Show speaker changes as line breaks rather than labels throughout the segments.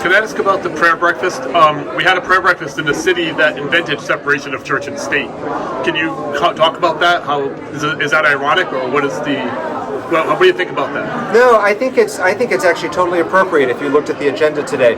Can I ask about the prayer breakfast? We had a prayer breakfast in the city that invented separation of church and state. Can you talk about that? How is that ironic, or what is the? Well, what do you think about that?
No, I think it's actually totally appropriate if you looked at the agenda today.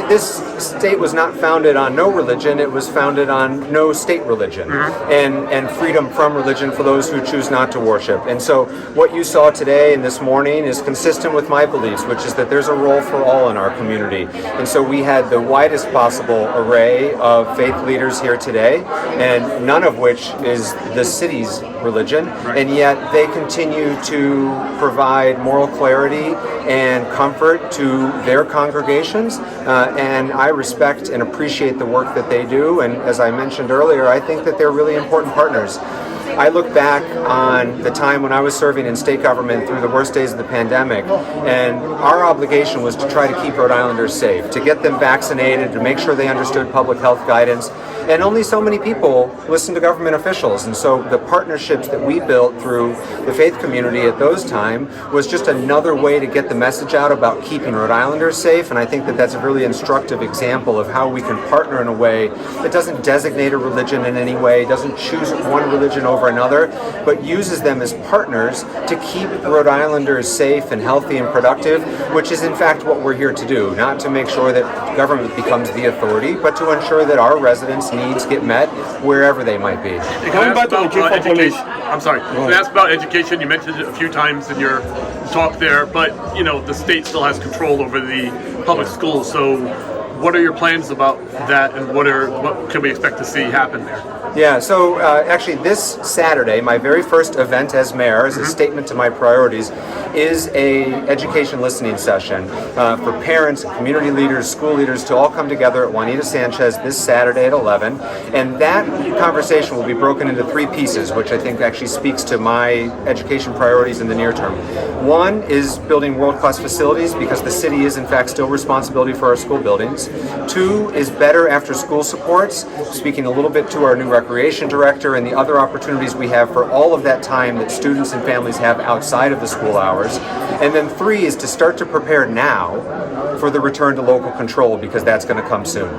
This state was not founded on no religion, it was founded on no state religion, and freedom from religion for those who choose not to worship. And so what you saw today and this morning is consistent with my beliefs, which is that there's a role for all in our community. And so we had the widest possible array of faith leaders here today, and none of which is the city's religion, and yet they continue to provide moral clarity and comfort to their congregations, and I respect and appreciate the work that they do, and as I mentioned earlier, I think that they're really important partners. I look back on the time when I was serving in state government through the worst days of the pandemic, and our obligation was to try to keep Rhode Islanders safe, to get them vaccinated, to make sure they understood public health guidance, and only so many people listen to government officials. And so the partnerships that we built through the faith community at those times was just another way to get the message out about keeping Rhode Islanders safe, and I think that that's a really instructive example of how we can partner in a way that doesn't designate a religion in any way, doesn't choose one religion over another, but uses them as partners to keep Rhode Islanders safe and healthy and productive, which is in fact what we're here to do, not to make sure that government becomes the authority, but to ensure that our residents' needs get met wherever they might be.
Can I ask about education? I'm sorry. Can I ask about education? You mentioned it a few times in your talk there, but the state still has control over the public schools. So what are your plans about that, and what can we expect to see happen there?
Yeah, so actually this Saturday, my very first event as mayor, as a statement to my priorities, is a education listening session for parents, community leaders, school leaders to all come together at Juanita Sanchez this Saturday at 11. And that conversation will be broken into three pieces, which I think actually speaks to my education priorities in the near term. One is building world-class facilities, because the city is in fact still responsibility for our school buildings. Two is better after-school supports, speaking a little bit to our new recreation director and the other opportunities we have for all of that time that students and families have outside of the school hours. And then three is to start to prepare now for the return to local control, because that's going to come soon.